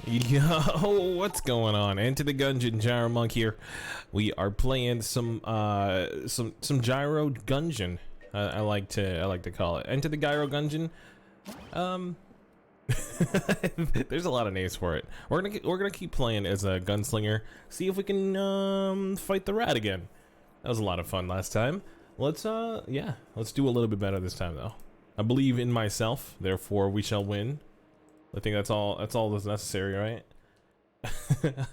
Yo, what's going on? Into the Gungeon, Gyro Monk here. We are playing some Gyro Gungeon. I like to call it. Into the Gyro Gungeon. There's a lot of names for it. We're gonna keep playing as a gunslinger. See if we can fight the rat again. That was a lot of fun last time. Let's do a little bit better this time though. I believe in myself, therefore we shall win. I think that's all that's necessary, right? But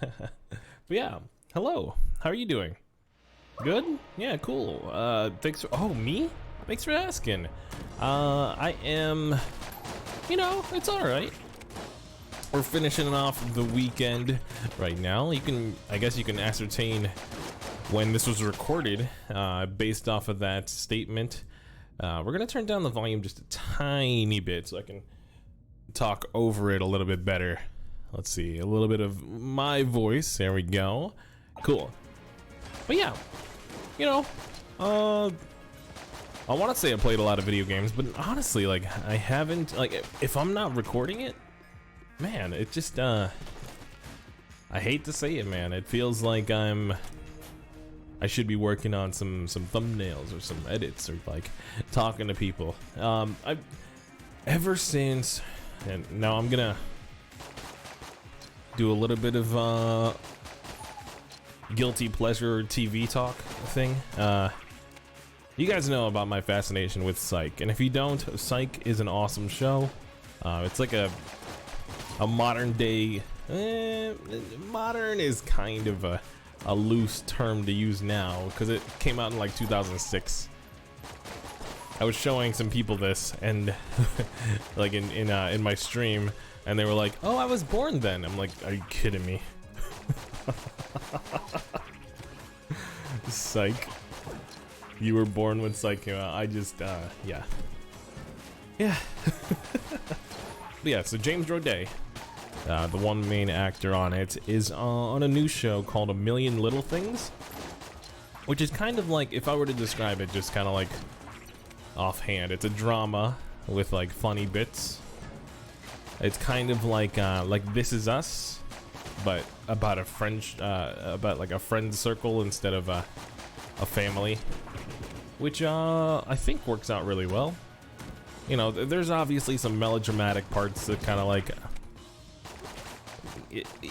yeah, hello. How are you doing? Good? Yeah, cool. Thanks for me? Thanks for asking. I am, it's all right. We're finishing off the weekend right now. I guess you can ascertain when this was recorded based off of that statement. We're gonna turn down the volume just a tiny bit so I can talk over it a little bit better. Let's see, a little bit of my voice. There we go. Cool. But yeah, I want to say I played a lot of video games, but honestly, like, I haven't, like, if I'm not recording it, man, it just, I hate to say it, man. It feels like I should be working on some thumbnails or some edits or like talking to people. Ever since, and now I'm gonna do a little bit of guilty pleasure TV talk thing. You guys know about my fascination with Psych, and if you don't, Psych is an awesome show. It's like a modern day. Modern is kind of a loose term to use now because it came out in like 2006. I was showing some people this, and like in my stream, and they were like, "Oh, I was born then." I'm like, "Are you kidding me?" Psych. You were born when Psych came out. I just, yeah. Yeah, so James Roday, the one main actor on it, is on a new show called A Million Little Things, which is kind of like, if I were to describe it just kind of like offhand, it's a drama with like funny bits. It's kind of like This Is Us, but about a friend, about like a friend circle instead of a family, which I think works out really well. There's obviously some melodramatic parts that kind of like,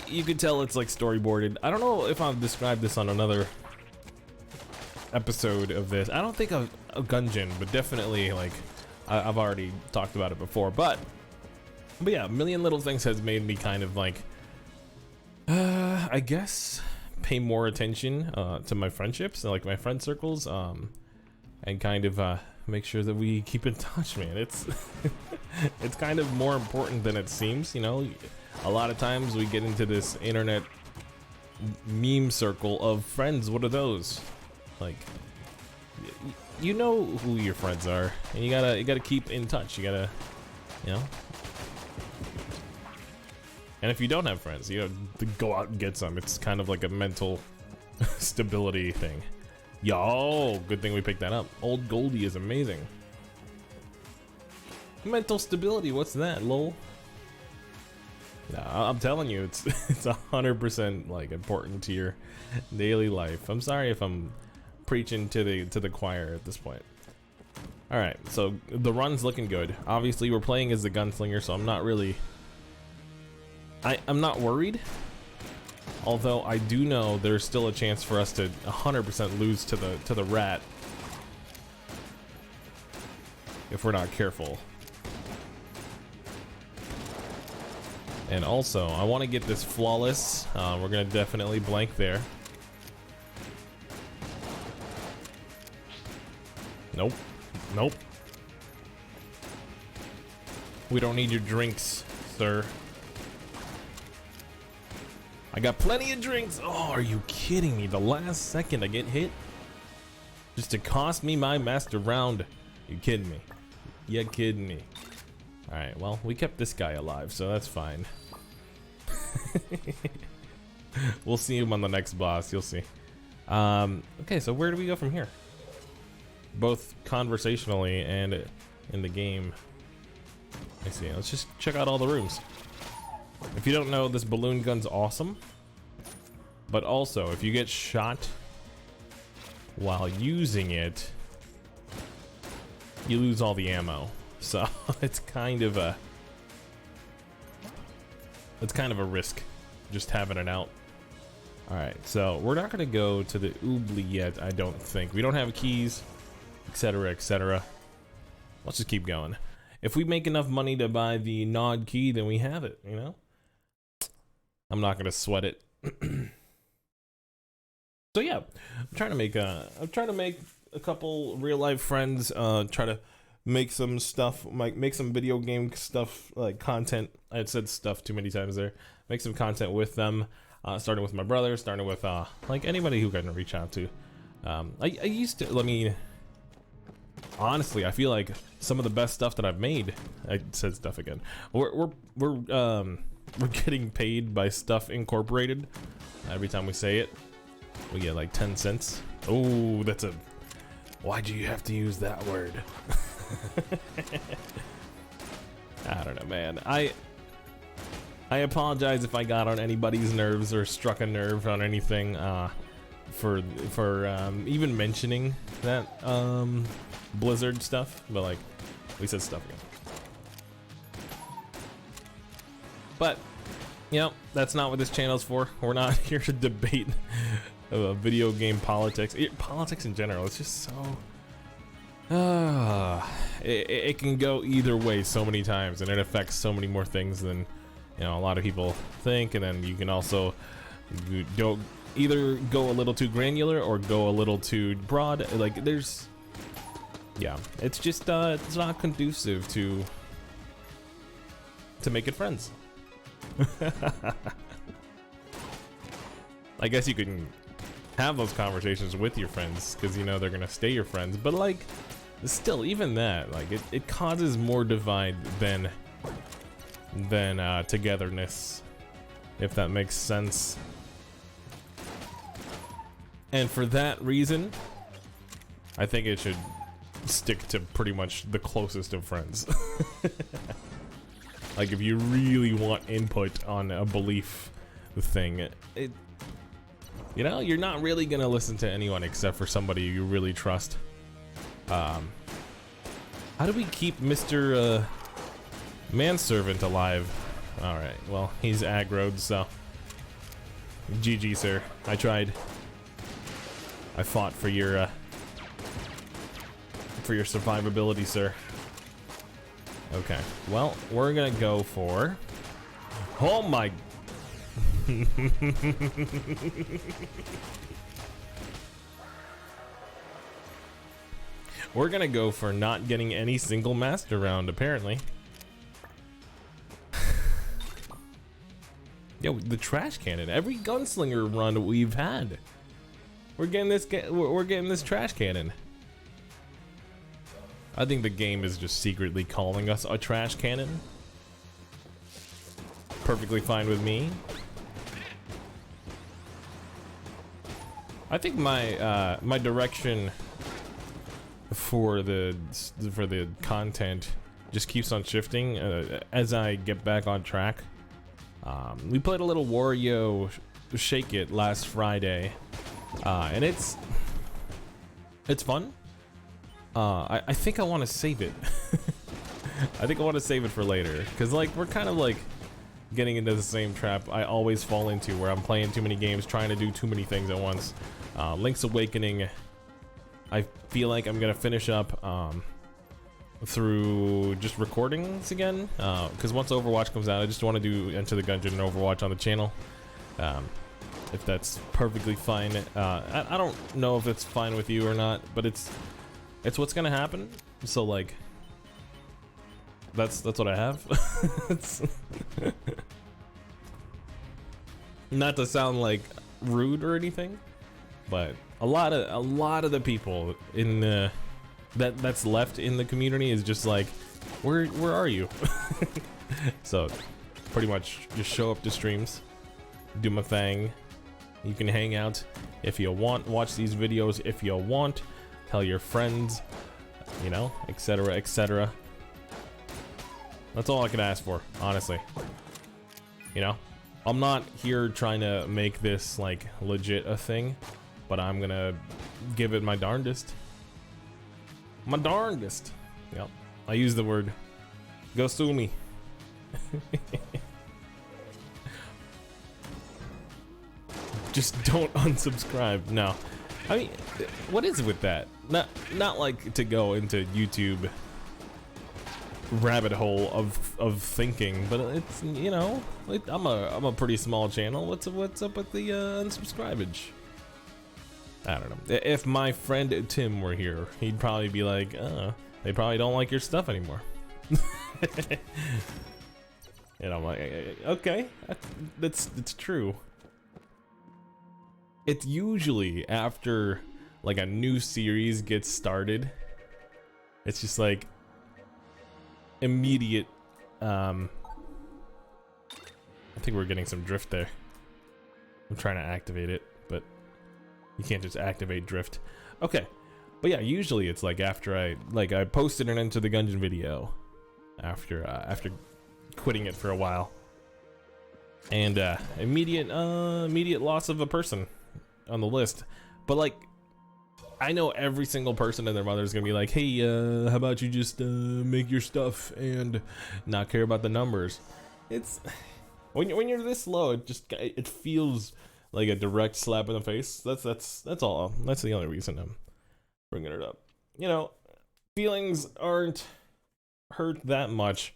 you could tell it's like storyboarded. I don't know if I've described this on another episode of this. I don't think of Gungeon, but definitely like I've already talked about it before. But yeah, A Million Little Things has made me kind of like, I guess, pay more attention to my friendships and like my friend circles, and kind of make sure that we keep in touch, man. It's it's kind of more important than it seems. A lot of times we get into this internet meme circle of friends. What are those? Like, you know who your friends are, and you gotta keep in touch. You gotta, and if you don't have friends, you have to go out and get some. It's kind of like a mental stability thing. Yo, good thing we picked that up. Old Goldie is amazing. Mental stability, what's that, lol? Nah, I'm telling you, it's 100% like important to your daily life. I'm sorry if I'm preaching to the choir at this point. All right, so the run's looking good. Obviously, we're playing as the gunslinger, so I'm not really. I'm not worried. Although I do know there's still a chance for us to 100% lose to the rat if we're not careful. And also, I want to get this flawless. We're gonna definitely blank there. Nope. Nope. We don't need your drinks, sir. I got plenty of drinks. Oh, are you kidding me? The last second I get hit just to cost me my master round. You kidding me? You kidding me? Alright, well, we kept this guy alive, so that's fine. We'll see him on the next boss, you'll see. Okay, so where do we go from here? Both conversationally and in the game. I see, let's just check out all the rooms. If you don't know, this balloon gun's awesome. But also, if you get shot while using it, you lose all the ammo. So it's kind of a risk just having it out. All right, so we're not gonna go to the oobly yet, I don't think. We don't have keys, etc., etc. Let's just keep going. If we make enough money to buy the nod key, then we have it, you know? I'm not gonna sweat it. So yeah, I'm trying to make a couple real life friends, try to make some stuff, make some video game stuff, like content. I had said stuff too many times there. Make some content with them, starting with my brother, starting with like anybody who can reach out to. I used to, honestly, I feel like some of the best stuff that I've made, I said stuff again. We're getting paid by Stuff Incorporated. Every time we say it, we get like 10 cents. Oh, that's a, why do you have to use that word? I don't know, man. I apologize if I got on anybody's nerves or struck a nerve on anything for even mentioning that Blizzard stuff, but like we said stuff again. But you know, that's not what this channel's for. We're not here to debate video game politics. Politics in general, it's just so it can go either way so many times, and it affects so many more things than, you know, a lot of people think. And then you can also either go a little too granular or go a little too broad. Like there's, yeah, it's just it's not conducive to making friends. I guess you can have those conversations with your friends because you know they're gonna stay your friends, but like still, even that, like it causes more divide than togetherness, if that makes sense. And for that reason, I think it should stick to pretty much the closest of friends. Like if you really want input on a belief thing, you know, you're not really gonna listen to anyone except for somebody you really trust. How do we keep Mr. Manservant alive? Alright, well, he's aggroed, so GG, sir. I tried. I fought for your survivability, sir. Okay, well, we're gonna go for, oh my we're gonna go for not getting any single master round, apparently. Yo, the trash cannon. Every gunslinger run we've had, we're getting this trash cannon. I think the game is just secretly calling us a trash cannon. Perfectly fine with me. I think my my direction for the content just keeps on shifting as I get back on track. We played a little Wario Shake It last Friday, and it's fun. I think I want to save it. I think I want to save it for later, because like we're kind of like getting into the same trap I always fall into, where I'm playing too many games, trying to do too many things at once. Link's Awakening, I feel like I'm gonna finish up through just recordings again, because once Overwatch comes out, I just want to do Enter the Gungeon and Overwatch on the channel. If that's perfectly fine. I don't know if it's fine with you or not, but it's what's gonna happen. So like, that's what I have. It's not to sound like rude or anything, but a lot of the people in the that's left in the community is just like, where are you? So pretty much just show up to streams, do my thing. You can hang out if you want, watch these videos if you want, tell your friends, you know, etc., etc. That's all I could ask for, honestly. You know, I'm not here trying to make this like legit a thing, but I'm gonna give it my darndest. My darndest. Yep, I use the word. Go sue me. Just don't unsubscribe. No, I mean, what is it with that? Not like to go into YouTube rabbit hole of thinking, but it's, you know, I'm a pretty small channel. What's up with the unsubscribage? I don't know. If my friend Tim were here, he'd probably be like, they probably don't like your stuff anymore. And I'm like, okay, that's true. It's usually after like a new series gets started. It's just like immediate. I think we're getting some drift there. I'm trying to activate it, but you can't just activate drift. Okay, but yeah, usually it's like after I posted an Enter the Gungeon video after quitting it for a while, and immediate loss of a person on the list. But like, I know every single person and their mother is gonna be like, hey, how about you just make your stuff and not care about the numbers. It's when you're this low, it feels like a direct slap in the face. That's all. That's the only reason I'm bringing it up. You know, feelings aren't hurt that much.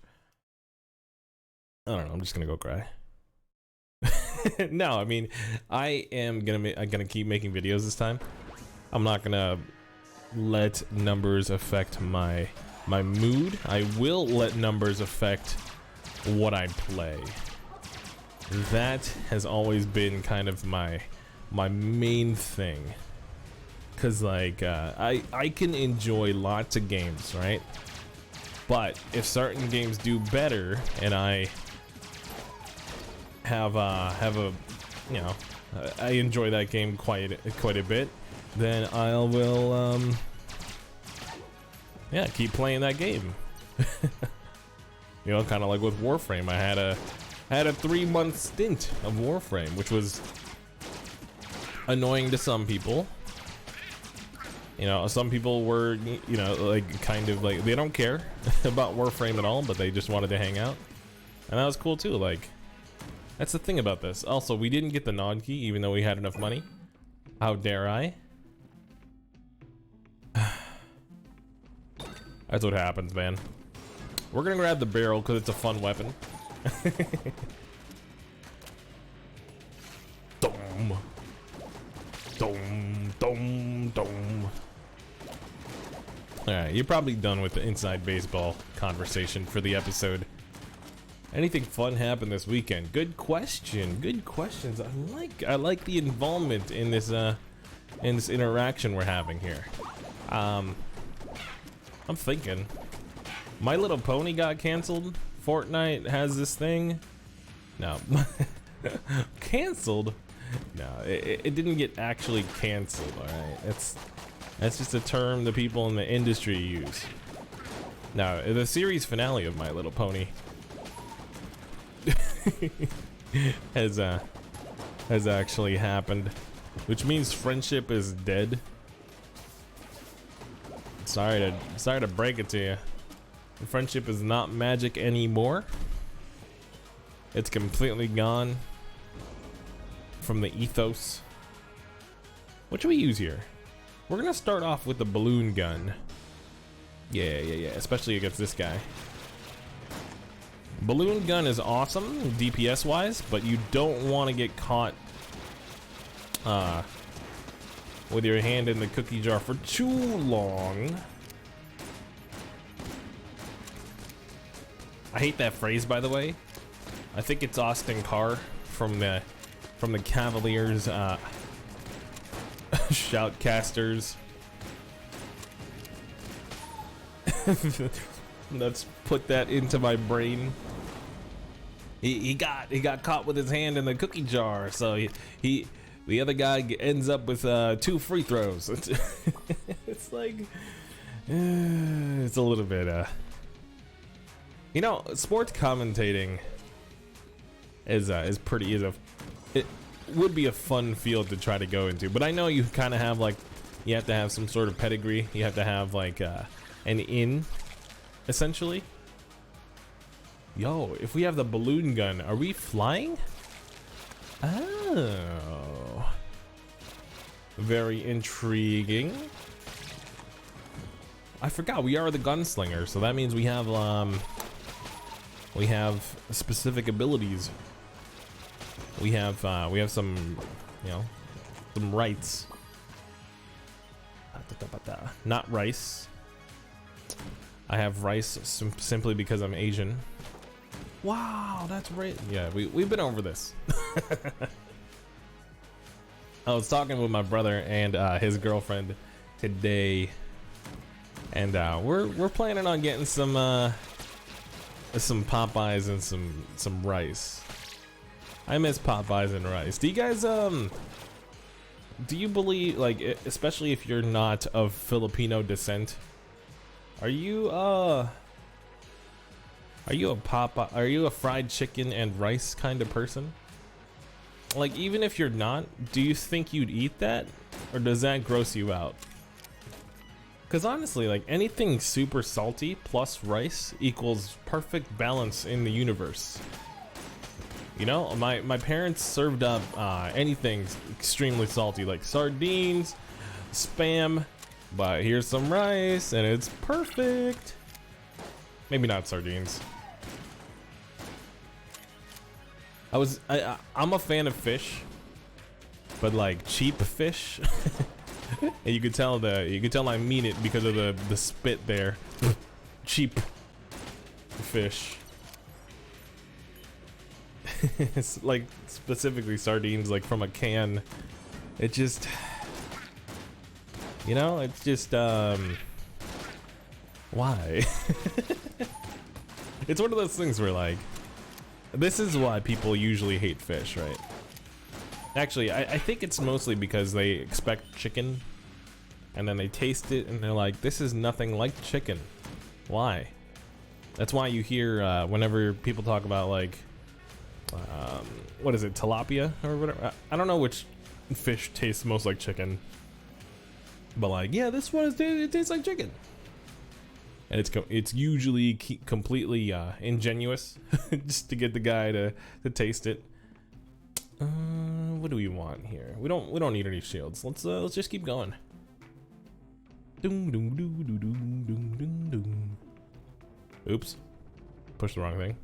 I don't know, I'm just gonna go cry. No, I mean, I am gonna keep making videos this time. I'm not gonna let numbers affect my mood. I will let numbers affect what I play. That has always been kind of my main thing. Cause like I can enjoy lots of games, right? But if certain games do better and I have a, you know, I enjoy that game quite a bit, then I will yeah, keep playing that game. You know, kind of like with Warframe. I had a 3-month stint of Warframe, which was annoying to some people. You know, some people were, you know, like kind of like they don't care about Warframe at all, but they just wanted to hang out, and that was cool too. Like, that's the thing about this. Also, we didn't get the nod key even though we had enough money. How dare I? That's what happens, man. We're gonna grab the barrel because it's a fun weapon. Dom. Dom, dom, dom. Alright, you're probably done with the inside baseball conversation for the episode. Anything fun happened this weekend? Good question. Good questions. I like the involvement in this interaction we're having here. I'm thinking My Little Pony got canceled. Fortnite has this thing. No. Canceled? No, it didn't get actually canceled, alright? That's just a term the people in the industry use. Now, the series finale of My Little Pony has actually happened, which means friendship is dead. Sorry to break it to you. Friendship is not magic anymore. It's completely gone from the ethos. What should we use here? We're gonna start off with the balloon gun. Yeah, especially against this guy. Balloon gun is awesome DPS wise, but you don't want to get caught with your hand in the cookie jar for too long. I hate that phrase, by the way. I think it's Austin Carr from the Cavaliers shoutcasters. Let's put that into my brain. He got caught with his hand in the cookie jar, so the other guy ends up with 2 free throws. It's like it's a little bit you know, sports commentating is pretty it would be a fun field to try to go into. But I know you kind of have like, you have to have some sort of pedigree. You have to have like an in, essentially. Yo, if we have the balloon gun, are we flying? Oh, very intriguing. I forgot we are the gunslinger, so that means we have specific abilities. We have some, you know, some rights. Not rice. I have rice simply because I'm Asian. Wow, that's right. Yeah, we've been over this. I was talking with my brother and his girlfriend today, and we're planning on getting some Popeyes and some rice. I miss Popeyes and rice. Do you guys do you believe, like, especially if you're not of Filipino descent, are you a fried chicken and rice kind of person? Like, even if you're not, do you think you'd eat that, or does that gross you out? Because honestly, like, anything super salty plus rice equals perfect balance in the universe. You know, my parents served up anything extremely salty, like sardines, Spam, but here's some rice and it's perfect. Maybe not sardines. I'm a fan of fish, but like cheap fish. And you could tell I mean it because of the spit there. Cheap fish. It's like specifically sardines, like from a can. It just, you know, it's just why? It's one of those things where, like, this is why people usually hate fish, right? Actually, I think it's mostly because they expect chicken and then they taste it and they're like, this is nothing like chicken. Why? That's why you hear whenever people talk about, like, what is it, tilapia or whatever? I don't know which fish tastes most like chicken, but like, yeah, this one it tastes like chicken, and it's usually completely ingenuous just to get the guy to taste it. What do we want here? We don't need any shields. Let's just keep going. Oops, pushed the wrong thing.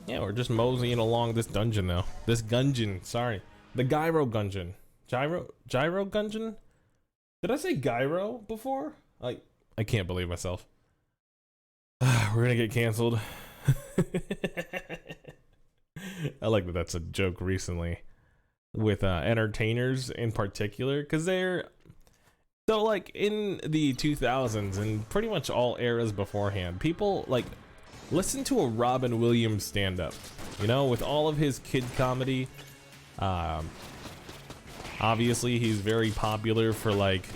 Yeah, we're just moseying along this dungeon now. This Gungeon, sorry. The Gyro Gungeon. Gyro Gungeon? Did I say Gyro before? I can't believe myself. We're gonna get canceled. I like that that's a joke recently. With entertainers in particular. Because they're... So, like, in the 2000s and pretty much all eras beforehand, people, like... Listen to a Robin Williams stand-up, you know, with all of his kid comedy. Obviously, he's very popular for, like,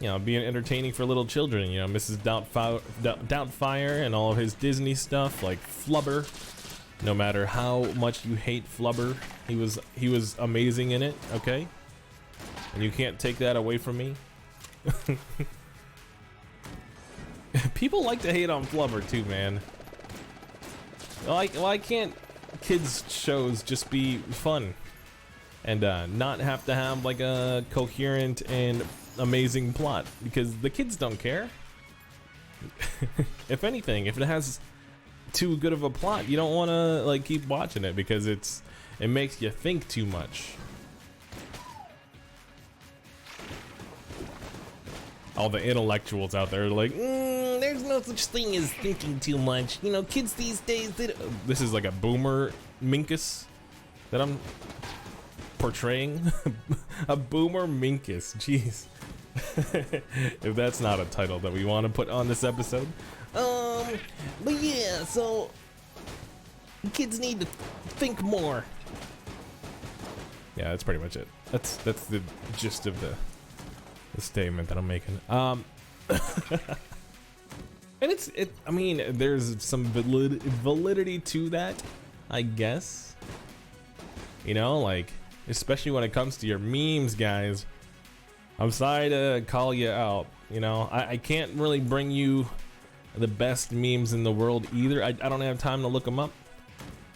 you know, being entertaining for little children. You know, Mrs. Doubtfire and all of his Disney stuff, like Flubber. No matter how much you hate Flubber, he was amazing in it. Okay, and you can't take that away from me. People like to hate on Flubber too, man. Why can't kids shows just be fun and not have to have like a coherent and amazing plot? Because the kids don't care. If anything, if it has too good of a plot, you don't want to like keep watching it because it makes you think too much. All the intellectuals out there are like, there's no such thing as thinking too much. You know, kids these days, this is like a boomer minkus that I'm portraying. A boomer minkus, jeez. If that's not a title that we want to put on this episode. But yeah, so kids need to think more. Yeah, that's pretty much it. That's the gist of the statement that I'm making. And I mean, there's some validity to that, I guess. You know, like, especially when it comes to your memes, guys. I'm sorry to call you out. You know, I can't really bring you the best memes in the world either. I don't have time to look them up.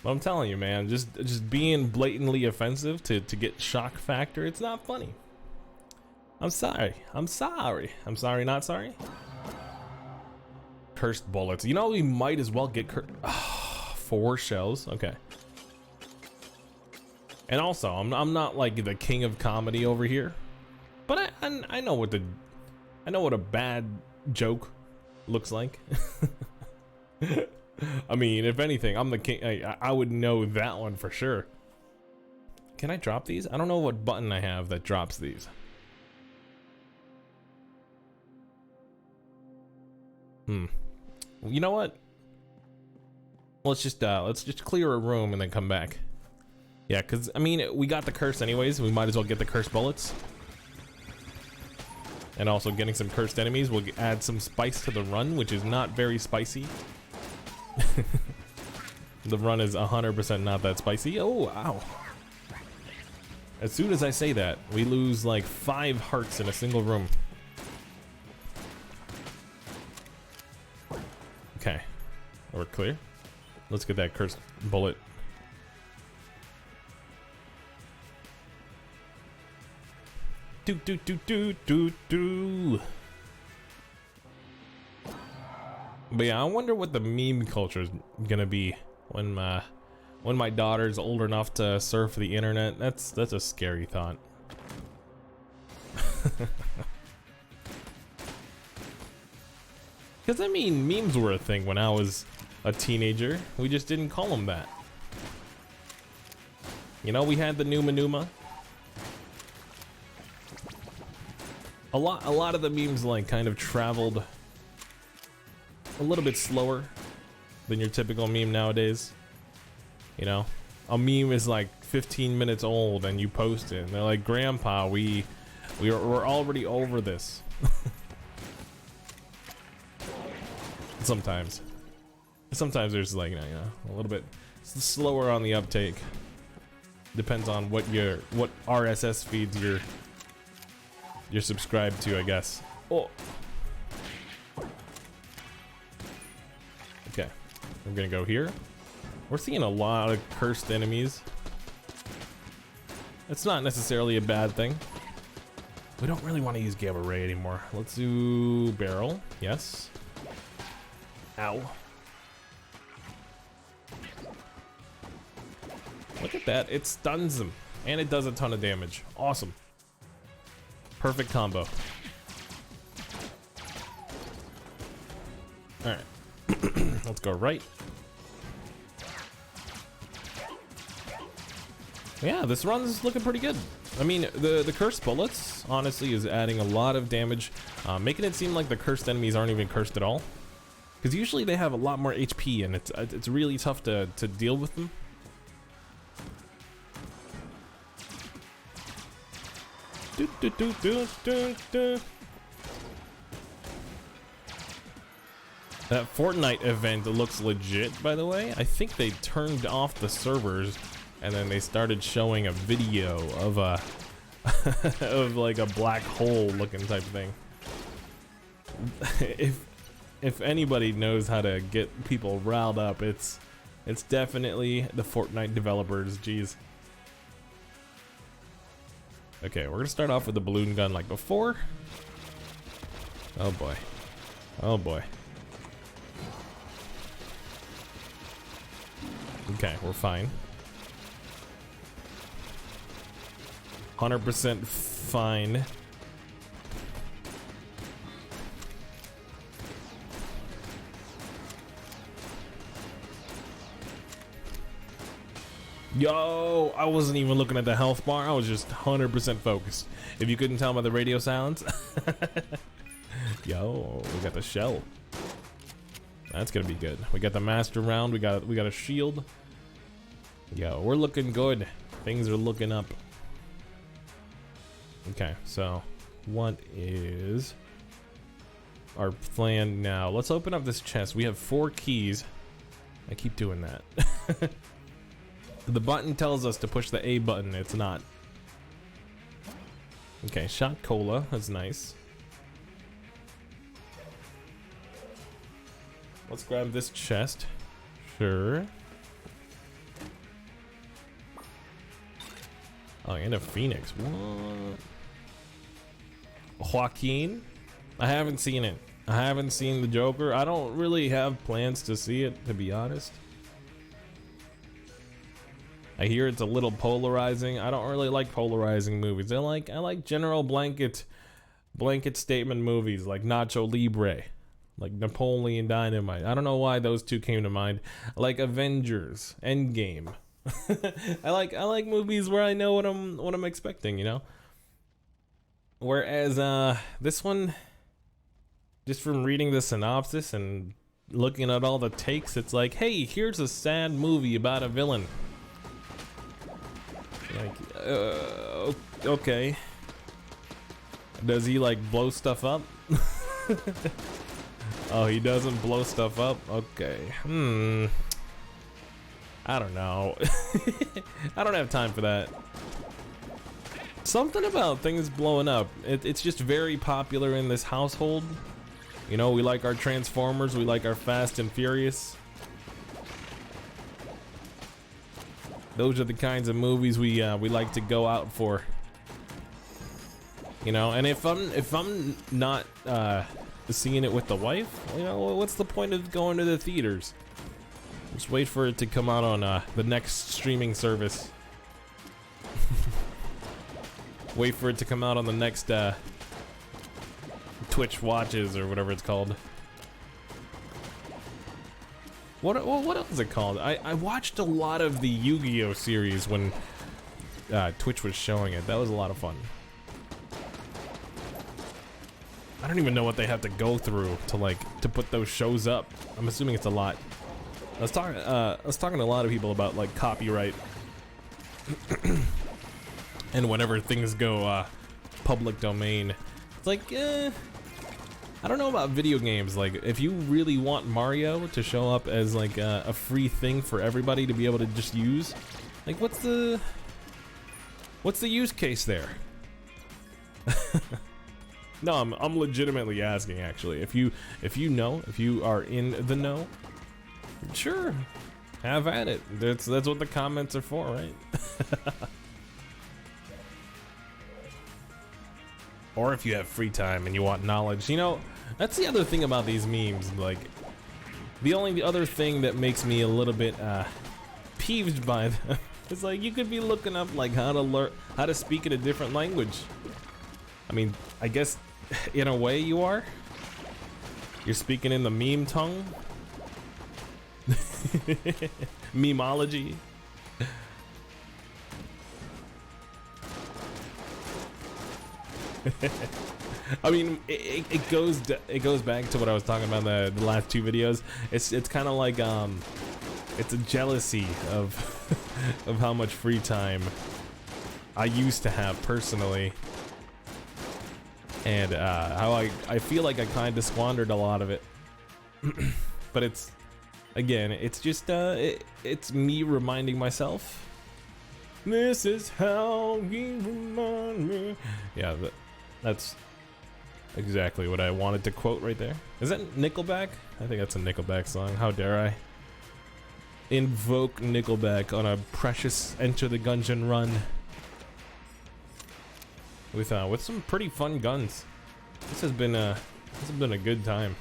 But I'm telling you, man, just being blatantly offensive to get shock factor, it's not funny. I'm sorry. I'm sorry. I'm sorry, not sorry. Cursed bullets. You know, we might as well get 4 shells. Okay. And also, I'm not like the king of comedy over here, but I know what a bad joke looks like. I mean, if anything, I'm the king. I would know that one for sure. Can I drop these? I don't know what button I have that drops these. You know what? Let's just clear a room and then come back. Yeah, because I mean, we got the curse anyways. We might as well get the cursed bullets. And also getting some cursed enemies will add some spice to the run, which is not very spicy. The run is 100% not that spicy. Oh, ow. As soon as I say that, we lose like 5 hearts in a single room. Okay, we're clear. Let's get that cursed bullet. Do. But yeah, I wonder what the meme culture is gonna be when my daughter's old enough to surf the internet. That's a scary thought. Because I mean, memes were a thing when I was a teenager. We just didn't call them that. You know, we had the Numa. A lot of the memes like kind of traveled a little bit slower than your typical meme nowadays. You know, a meme is like 15 minutes old and you post it and they're like, "Grandpa, we're already over this." Sometimes there's like, you know, a little bit slower on the uptake. Depends on what RSS feeds you're subscribed to, I guess. Oh. Okay, I'm gonna go here. We're seeing a lot of cursed enemies. It's not necessarily a bad thing. We don't really want to use Gamma Ray anymore. Let's do barrel. Yes. Ow. Look at that. It stuns them. And it does a ton of damage. Awesome. Perfect combo. Alright. Let's go right. Yeah, this run's looking pretty good. I mean, the cursed bullets, honestly, is adding a lot of damage, making it seem like the cursed enemies aren't even cursed at all. Because usually they have a lot more HP, and it's really tough to deal with them. That Fortnite event looks legit, by the way. I think they turned off the servers and then they started showing a video of a of like a black hole looking type thing. If anybody knows how to get people riled up, it's definitely the Fortnite developers. Jeez. Okay, we're gonna start off with the balloon gun like before. Oh boy. Oh boy. Okay, we're fine. 100% fine. Yo, I wasn't even looking at the health bar. I was just 100% focused. If you couldn't tell by the radio sounds. Yo, we got the shell. That's gonna be good. We got the master round. We got a shield. Yo, we're looking good. Things are looking up. Okay, so what is? our plan now. Let's open up this chest. We have 4 keys. I keep doing that. The button tells us to push the A button. It's not. Okay, shot cola. That's nice. Let's grab this chest. Sure. Oh, and a phoenix. What? Joaquin? I haven't seen it. I haven't seen the Joker. I don't really have plans to see it, to be honest. I hear it's a little polarizing. I don't really like polarizing movies. I like general blanket statement movies like Nacho Libre, like Napoleon Dynamite. I don't know why those two came to mind. Like Avengers, Endgame. I like movies where I know what I'm expecting, you know? Whereas this one, just from reading the synopsis and looking at all the takes, it's like, hey, here's a sad movie about a villain. Like, okay. Does he like blow stuff up? Oh, he doesn't blow stuff up? Okay. I don't know. I don't have time for that. Something about things blowing up. It's just very popular in this household. You know, we like our Transformers, we like our Fast and Furious. Those are the kinds of movies we like to go out for. You know, and if I'm not seeing it with the wife, you know, what's the point of going to the theaters? Just wait for it to come out on the next streaming service. Wait for it to come out on the next Twitch watches or whatever it's called. What else is it called? I watched a lot of the Yu-Gi-Oh series when Twitch was showing it. That was a lot of fun. I don't even know what they have to go through to put those shows up. I'm assuming it's a lot. I was talking to a lot of people about like copyright and whenever things go public domain. It's like, I don't know about video games. Like, if you really want Mario to show up as like a free thing for everybody to be able to just use, like, what's the use case there? No, I'm legitimately asking. Actually, if you are in the know, sure, have at it. That's what the comments are for, right? Or if you have free time and you want knowledge, you know, that's the other thing about these memes. Like, the only other thing that makes me a little bit peeved by them is like you could be looking up like how to speak in a different language. I mean, I guess in a way you are. You're speaking in the meme tongue. Memology. I mean, it goes back to what I was talking about in the last 2 videos. It's kind of like it's a jealousy of of how much free time I used to have personally, and how I feel like I kind of squandered a lot of it. But it's, again, it's just it's me reminding myself, this is how you remind me. Yeah, that's exactly what I wanted to quote right there. Is that Nickelback? I think that's a Nickelback song. How dare I invoke Nickelback on a precious Enter the Gungeon run with some pretty fun guns. This has been a good time.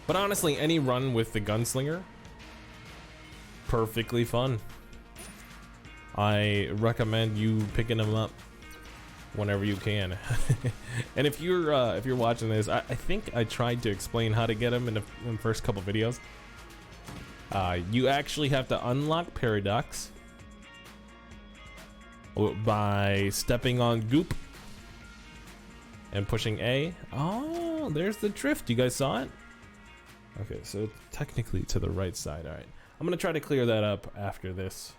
But honestly, any run with the gunslinger, perfectly fun. I recommend you picking them up whenever you can. And if you're watching this, I think I tried to explain how to get them in the first couple videos. You actually have to unlock Paradox by stepping on Goop and pushing A. Oh, there's the drift. You guys saw it? Okay, so it's technically to the right side. All right, I'm gonna try to clear that up after this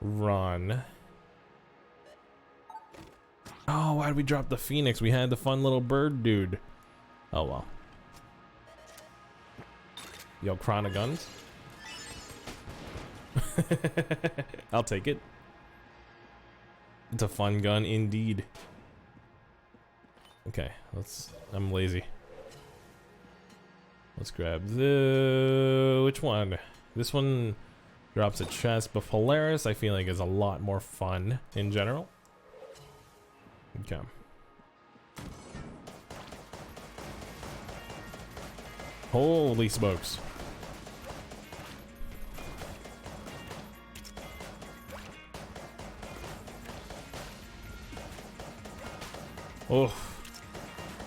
run. Oh, Oh, why did we drop the Phoenix? We had the fun little bird dude. Oh, well. Yo, Chrono Guns. I'll take it. It's a fun gun indeed. Okay, I'm lazy. Let's grab which one? This one drops a chest, but Polaris I feel like is a lot more fun in general. Okay. Holy smokes.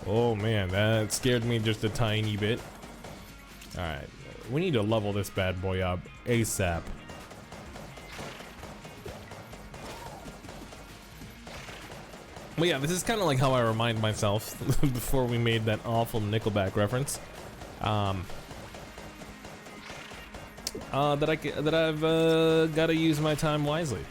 Oh man, that scared me just a tiny bit. Alright, we need to level this bad boy up ASAP. But yeah, this is kind of like how I remind myself before we made that awful Nickelback reference. That I've got to use my time wisely.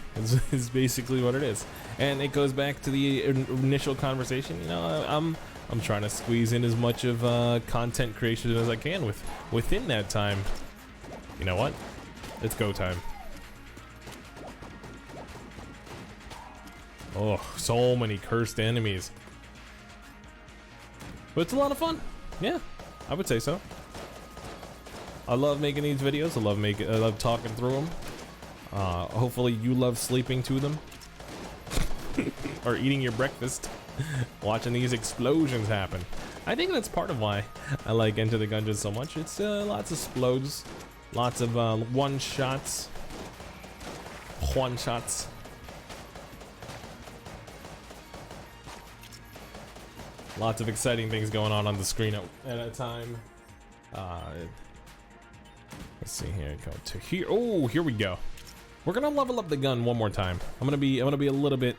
Is basically what it is, and it goes back to the initial conversation. You know, I'm trying to squeeze in as much of content creation as I can within that time. You know what? It's go time. Oh, so many cursed enemies. But it's a lot of fun. Yeah, I would say so. I love making these videos. I love talking through them. Hopefully you love sleeping to them. Or eating your breakfast. Watching these explosions happen. I think that's part of why I like Enter the Gungeon so much. It's lots of explodes. Lots of one-shots. One-shots. Lots of exciting things going on the screen at a time. Let's see here. Go to here. Oh, here we go. We're gonna level up the gun one more time. I'm gonna be a little bit.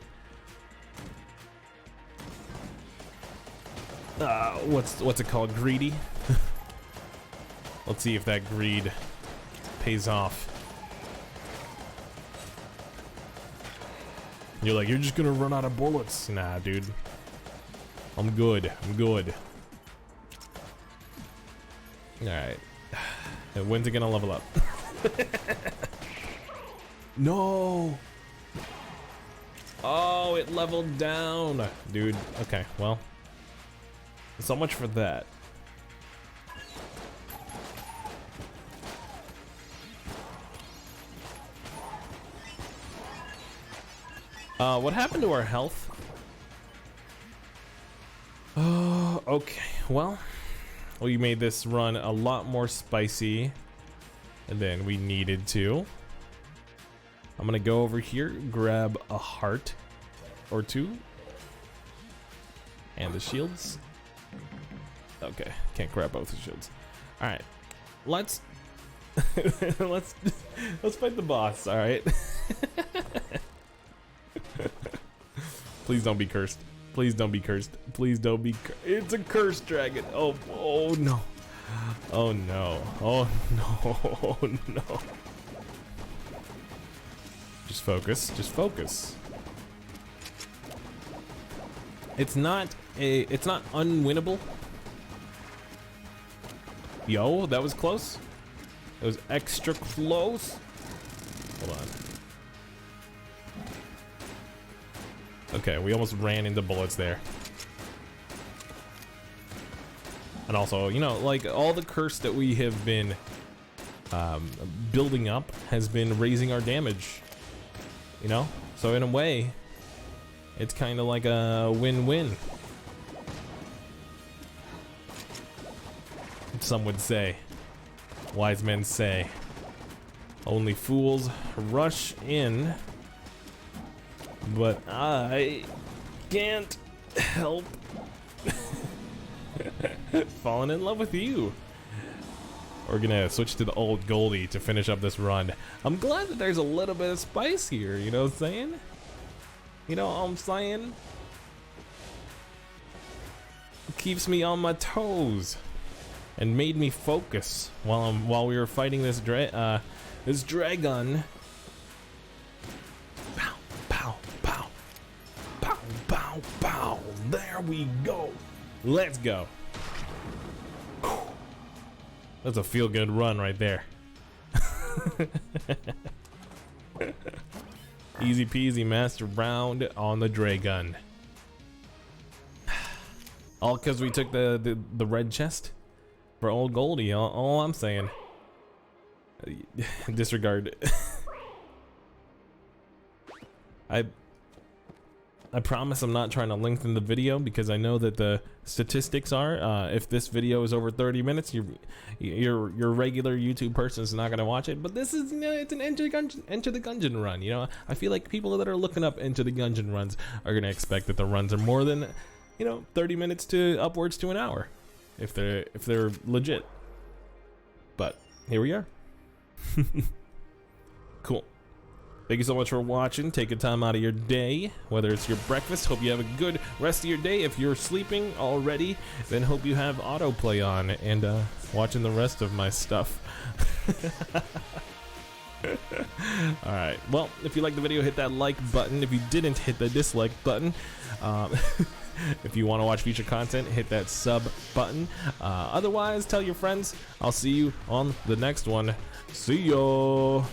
What's it called? Greedy. Let's see if that greed pays off. You're like, you're just gonna run out of bullets. Nah, dude. I'm good. I'm good. Alright. When's it gonna level up? No! Oh, it leveled down. Dude, okay, well. So much for that. What happened to our health? Oh, okay, well, we made this run a lot more spicy than we needed to. I'm gonna go over here, grab a heart or two. And the shields. Okay, can't grab both the shields. Alright, let's let's fight the boss, alright? Please don't be cursed. Please don't be cursed. Please don't be it's a cursed dragon. Oh no. Oh no. Oh no. Oh no. Just focus. Just focus. It's not unwinnable. Yo, that was close. It was extra close. Hold on. Okay, we almost ran into bullets there. And also, you know, like all the curse that we have been building up has been raising our damage. You know? So in a way, it's kind of like a win-win. Some would say. Wise men say. Only fools rush in. But I can't help falling in love with you. We're gonna switch to the old Goldie to finish up this run. I'm glad that there's a little bit of spice here, you know what I'm saying? You know what I'm saying? It keeps me on my toes and made me focus while we were fighting this dragon. Pow, pow, pow, pow, pow, pow. There we go. Let's go. That's a feel-good run right there. Easy peasy master round on the Dray gun. All because we took the red chest for old Goldie. All I'm saying. Disregard. I promise I'm not trying to lengthen the video, because I know that the statistics are if this video is over 30 minutes, your regular YouTube person is not gonna watch it. But this is, you know, it's an Enter the Gungeon run. You know, I feel like people that are looking up into the Gungeon runs are gonna expect that the runs are more than, you know, 30 minutes to upwards to an hour, if they're legit. But here we are. Cool. Thank you so much for watching. Take a time out of your day, whether it's your breakfast. Hope you have a good rest of your day. If you're sleeping already, then hope you have autoplay on and watching the rest of my stuff. Alright, well, if you liked the video, hit that like button. If you didn't, hit the dislike button. If you want to watch future content, hit that sub button. Otherwise, tell your friends. I'll see you on the next one. See ya!